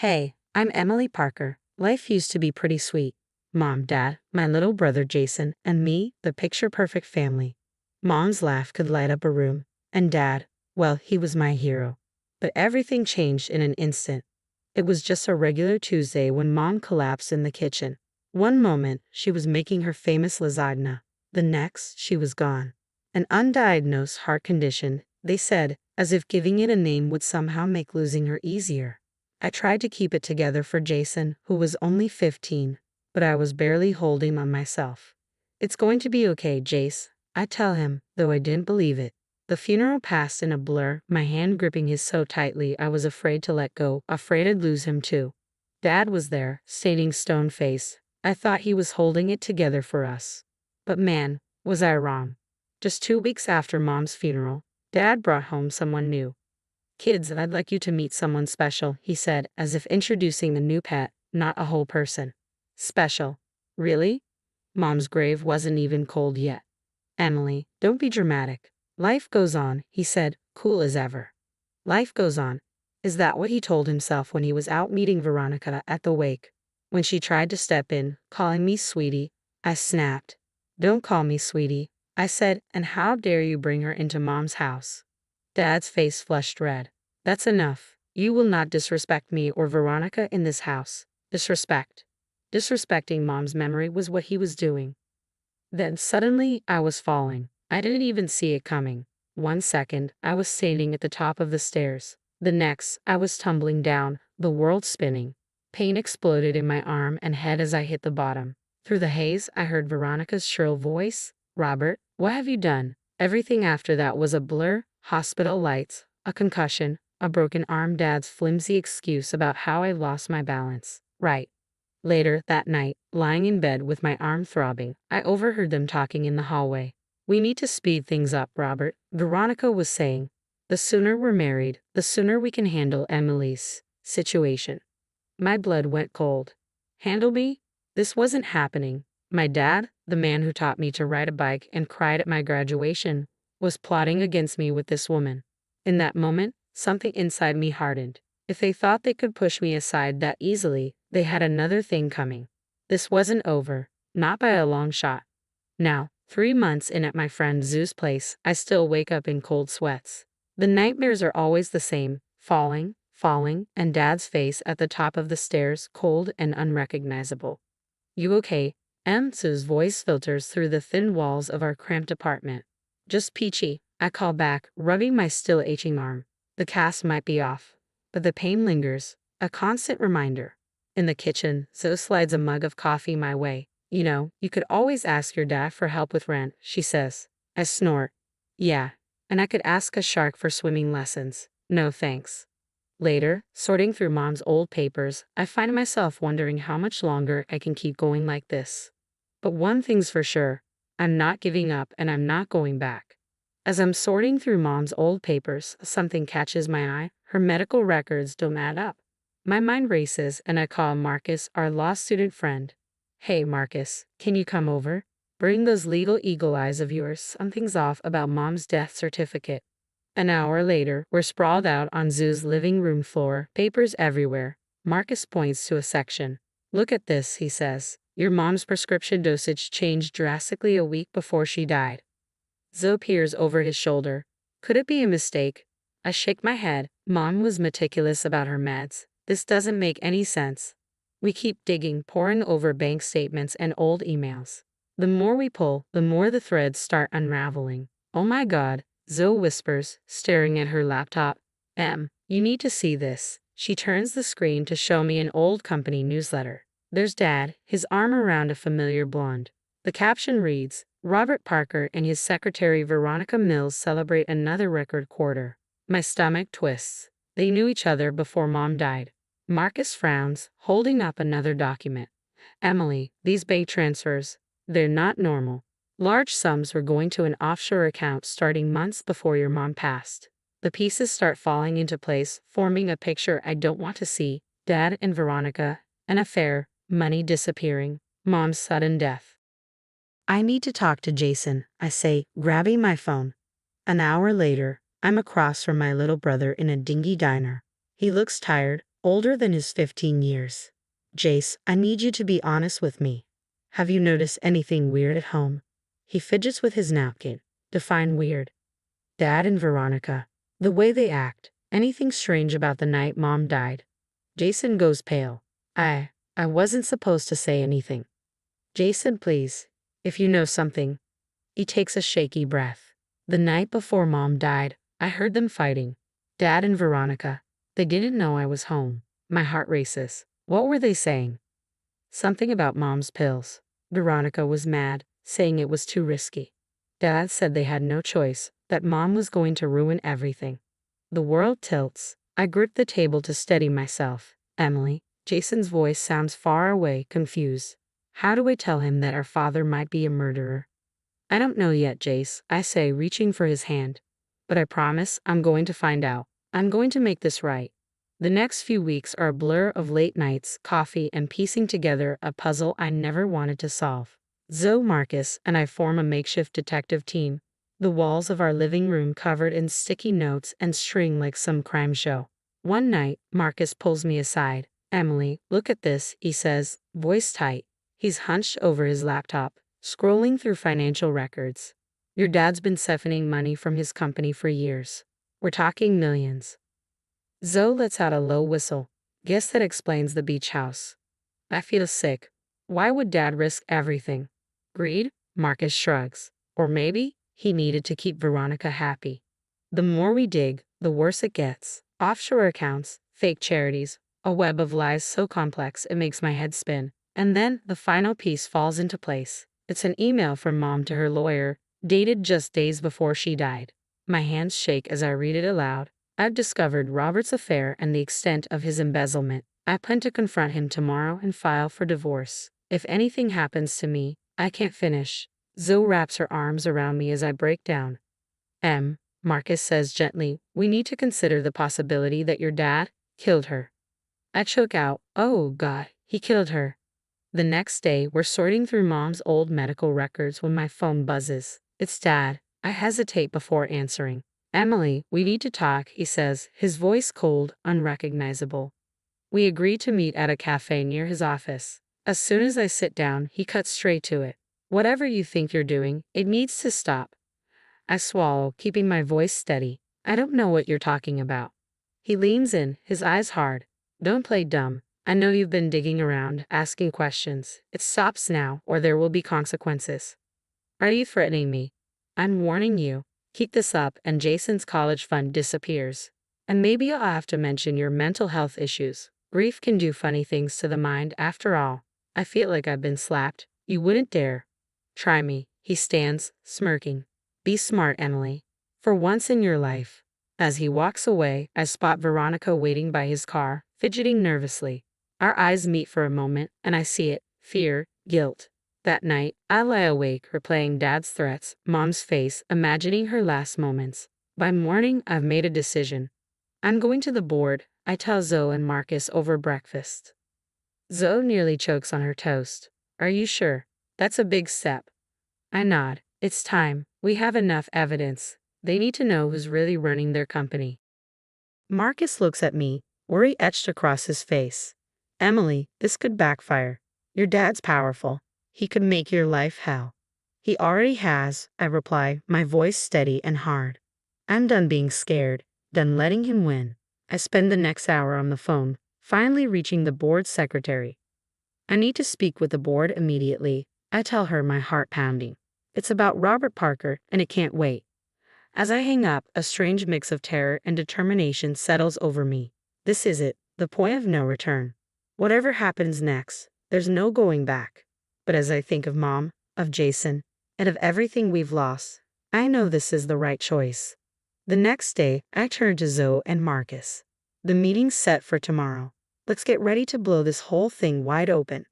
Hey, I'm Emily Parker. Life used to be pretty sweet. Mom, Dad, my little brother Jason, and me, the picture-perfect family. Mom's laugh could light up a room. And Dad, well, he was my hero. But everything changed in an instant. It was just a regular Tuesday when Mom collapsed in the kitchen. One moment, she was making her famous lasagna. The next, she was gone. An undiagnosed heart condition, they said, as if giving it a name would somehow make losing her easier. I tried to keep it together for Jason, who was only 15, but I was barely holding on myself. It's going to be okay, Jace, I tell him, though I didn't believe it. The funeral passed in a blur, my hand gripping his so tightly I was afraid to let go, afraid I'd lose him too. Dad was there, standing stone-faced. I thought he was holding it together for us. But man, was I wrong. Just 2 weeks after Mom's funeral, Dad brought home someone new. Kids, I'd like you to meet someone special, he said, as if introducing a new pet, not a whole person. Special? Really? Mom's grave wasn't even cold yet. Emily, don't be dramatic. Life goes on, he said, cool as ever. Life goes on. Is that what he told himself when he was out meeting Veronica at the wake? When she tried to step in, calling me sweetie, I snapped. Don't call me sweetie, I said, and how dare you bring her into Mom's house? Dad's face flushed red. That's enough. You will not disrespect me or Veronica in this house. Disrespect. Disrespecting Mom's memory was what he was doing. Then suddenly, I was falling. I didn't even see it coming. 1 second, I was standing at the top of the stairs. The next, I was tumbling down, the world spinning. Pain exploded in my arm and head as I hit the bottom. Through the haze, I heard Veronica's shrill voice. Robert, what have you done? Everything after that was a blur. Hospital lights, a concussion, a broken arm, Dad's flimsy excuse about how I lost my balance. Right. Later that night, lying in bed with my arm throbbing, I overheard them talking in the hallway. We need to speed things up, Robert, Veronica was saying. The sooner we're married, the sooner we can handle Emily's situation. My blood went cold. Handle me? This wasn't happening. My dad, the man who taught me to ride a bike and cried at my graduation, was plotting against me with this woman. In that moment, something inside me hardened. If they thought they could push me aside that easily, they had another thing coming. This wasn't over, not by a long shot. Now, 3 months in at my friend Zoo's place, I still wake up in cold sweats. The nightmares are always the same, falling, and Dad's face at the top of the stairs, cold and unrecognizable. You okay? Zoo's voice filters through the thin walls of our cramped apartment. Just peachy, I call back, rubbing my still aching arm. The cast might be off, but the pain lingers, a constant reminder. In the kitchen, Zoe slides a mug of coffee my way. You know, you could always ask your dad for help with rent, she says. I snort. Yeah, and I could ask a shark for swimming lessons. No thanks. Later, sorting through Mom's old papers, I find myself wondering how much longer I can keep going like this. But one thing's for sure. I'm not giving up and I'm not going back. As I'm sorting through Mom's old papers, something catches my eye. Her medical records don't add up. My mind races and I call Marcus, our law student friend. Hey Marcus, can you come over? Bring those legal eagle eyes of yours. Something's off about Mom's death certificate. An hour later, we're sprawled out on Zoo's living room floor, papers everywhere. Marcus points to a section. Look at this, he says. Your mom's prescription dosage changed drastically a week before she died. Zoe peers over his shoulder. Could it be a mistake? I shake my head. Mom was meticulous about her meds. This doesn't make any sense. We keep digging, poring over bank statements and old emails. The more we pull, the more the threads start unraveling. Oh my God, Zoe whispers, staring at her laptop. You need to see this. She turns the screen to show me an old company newsletter. There's Dad, his arm around a familiar blonde. The caption reads, Robert Parker and his secretary Veronica Mills celebrate another record quarter. My stomach twists. They knew each other before Mom died. Marcus frowns, holding up another document. Emily, these bank transfers, they're not normal. Large sums were going to an offshore account starting months before your mom passed. The pieces start falling into place, forming a picture I don't want to see. Dad and Veronica, an affair, money disappearing, Mom's sudden death. I need to talk to Jason, I say, grabbing my phone. An hour later, I'm across from my little brother in a dingy diner. He looks tired, older than his 15 years. Jace, I need you to be honest with me. Have you noticed anything weird at home? He fidgets with his napkin. Define weird. Dad and Veronica. The way they act. Anything strange about the night Mom died? Jason goes pale. I wasn't supposed to say anything. Jason, please. If you know something. He takes a shaky breath. The night before Mom died, I heard them fighting. Dad and Veronica. They didn't know I was home. My heart races. What were they saying? Something about Mom's pills. Veronica was mad, saying it was too risky. Dad said they had no choice, that Mom was going to ruin everything. The world tilts. I grip the table to steady myself. Emily. Jason's voice sounds far away, confused. How do I tell him that our father might be a murderer? I don't know yet, Jace, I say, reaching for his hand. But I promise I'm going to find out. I'm going to make this right. The next few weeks are a blur of late nights, coffee, and piecing together a puzzle I never wanted to solve. Zoe, Marcus, and I form a makeshift detective team, the walls of our living room covered in sticky notes and string like some crime show. One night, Marcus pulls me aside. Emily, look at this, he says, voice tight. He's hunched over his laptop, scrolling through financial records. Your dad's been siphoning money from his company for years. We're talking millions. Zoe lets out a low whistle. Guess that explains the beach house. I feel sick. Why would Dad risk everything? Greed? Marcus shrugs. Or maybe he needed to keep Veronica happy. The more we dig, the worse it gets. Offshore accounts, fake charities, a web of lies so complex it makes my head spin. And then the final piece falls into place. It's an email from Mom to her lawyer, dated just days before she died. My hands shake as I read it aloud. I've discovered Robert's affair and the extent of his embezzlement. I plan to confront him tomorrow and file for divorce. If anything happens to me, I can't finish. Zoe wraps her arms around me as I break down. Marcus says gently, we need to consider the possibility that your dad killed her. I choke out, oh God, he killed her. The next day, we're sorting through Mom's old medical records when my phone buzzes. It's Dad. I hesitate before answering. Emily, we need to talk, he says, his voice cold, unrecognizable. We agree to meet at a cafe near his office. As soon as I sit down, he cuts straight to it. Whatever you think you're doing, it needs to stop. I swallow, keeping my voice steady. I don't know what you're talking about. He leans in, his eyes hard. Don't play dumb. I know you've been digging around, asking questions. It stops now, or there will be consequences. Are you threatening me? I'm warning you. Keep this up, and Jason's college fund disappears. And maybe I'll have to mention your mental health issues. Grief can do funny things to the mind after all. I feel like I've been slapped. You wouldn't dare. Try me. He stands, smirking. Be smart, Emily. For once in your life. As he walks away, I spot Veronica waiting by his car, fidgeting nervously. Our eyes meet for a moment, and I see it. Fear, guilt. That night, I lie awake, replaying Dad's threats, Mom's face, imagining her last moments. By morning, I've made a decision. I'm going to the board, I tell Zoe and Marcus over breakfast. Zoe nearly chokes on her toast. Are you sure? That's a big step. I nod. It's time. We have enough evidence. They need to know who's really running their company. Marcus looks at me, worry etched across his face. Emily, this could backfire. Your dad's powerful. He could make your life hell. He already has, I reply, my voice steady and hard. I'm done being scared, done letting him win. I spend the next hour on the phone, finally reaching the board secretary. I need to speak with the board immediately, I tell her, my heart pounding. It's about Robert Parker, and it can't wait. As I hang up, a strange mix of terror and determination settles over me. This is it, the point of no return. Whatever happens next, there's no going back. But as I think of Mom, of Jason, and of everything we've lost, I know this is the right choice. The next day, I turn to Zoe and Marcus. The meeting's set for tomorrow. Let's get ready to blow this whole thing wide open.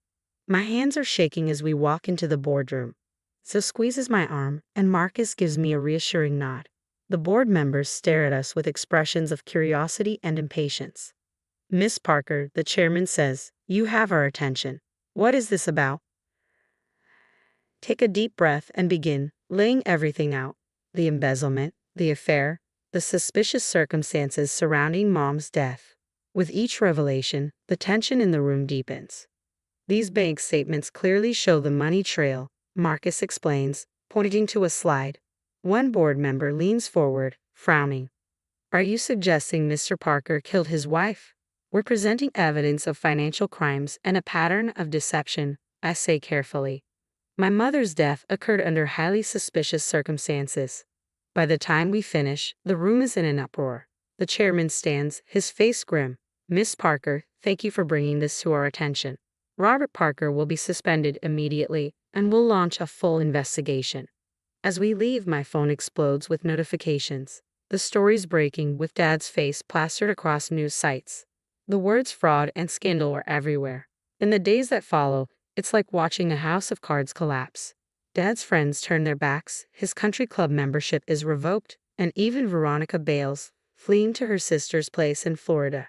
My hands are shaking as we walk into the boardroom. Zoe squeezes my arm, and Marcus gives me a reassuring nod. The board members stare at us with expressions of curiosity and impatience. Miss Parker, the chairman says, you have our attention. What is this about? Take a deep breath and begin, laying everything out. The embezzlement, the affair, the suspicious circumstances surrounding Mom's death. With each revelation, the tension in the room deepens. These bank statements clearly show the money trail, Marcus explains, pointing to a slide. One board member leans forward, frowning. Are you suggesting Mr. Parker killed his wife? We're presenting evidence of financial crimes and a pattern of deception, I say carefully. My mother's death occurred under highly suspicious circumstances. By the time we finish, the room is in an uproar. The chairman stands, his face grim. Miss Parker, thank you for bringing this to our attention. Robert Parker will be suspended immediately, and we'll launch a full investigation. As we leave, my phone explodes with notifications. The story's breaking, with Dad's face plastered across news sites. The words fraud and scandal are everywhere. In the days that follow, it's like watching a house of cards collapse. Dad's friends turn their backs, his country club membership is revoked, and even Veronica bails, fleeing to her sister's place in Florida.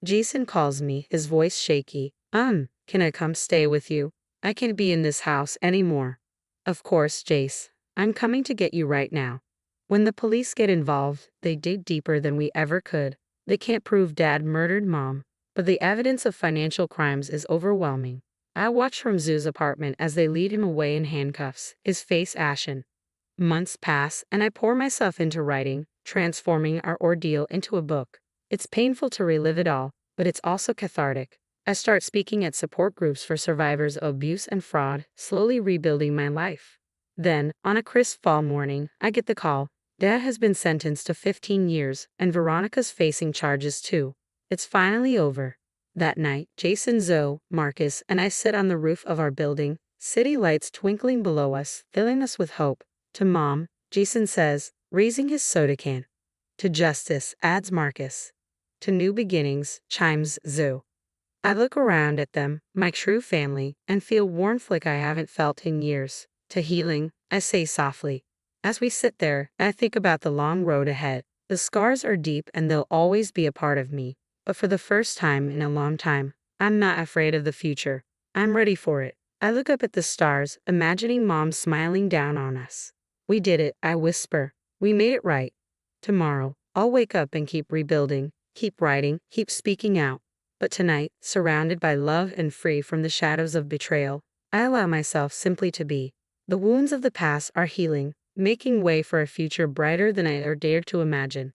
Jason calls me, his voice shaky. Can I come stay with you? I can't be in this house anymore. Of course, Jace. I'm coming to get you right now. When the police get involved, they dig deeper than we ever could. They can't prove Dad murdered Mom, but the evidence of financial crimes is overwhelming. I watch from Zoo's apartment as they lead him away in handcuffs, his face ashen. Months pass, and I pour myself into writing, transforming our ordeal into a book. It's painful to relive it all, but it's also cathartic. I start speaking at support groups for survivors of abuse and fraud, slowly rebuilding my life. Then, on a crisp fall morning, I get the call. Dad has been sentenced to 15 years, and Veronica's facing charges too. It's finally over. That night, Jason, Zoe, Marcus, and I sit on the roof of our building, city lights twinkling below us, filling us with hope. To Mom, Jason says, raising his soda can. To justice, adds Marcus. To new beginnings, chimes Zoe. I look around at them, my true family, and feel warmth like I haven't felt in years. To healing, I say softly. As we sit there, I think about the long road ahead. The scars are deep and they'll always be a part of me. But for the first time in a long time, I'm not afraid of the future. I'm ready for it. I look up at the stars, imagining Mom smiling down on us. We did it, I whisper. We made it right. Tomorrow, I'll wake up and keep rebuilding, keep writing, keep speaking out. But tonight, surrounded by love and free from the shadows of betrayal, I allow myself simply to be. The wounds of the past are healing, making way for a future brighter than I ever dared to imagine.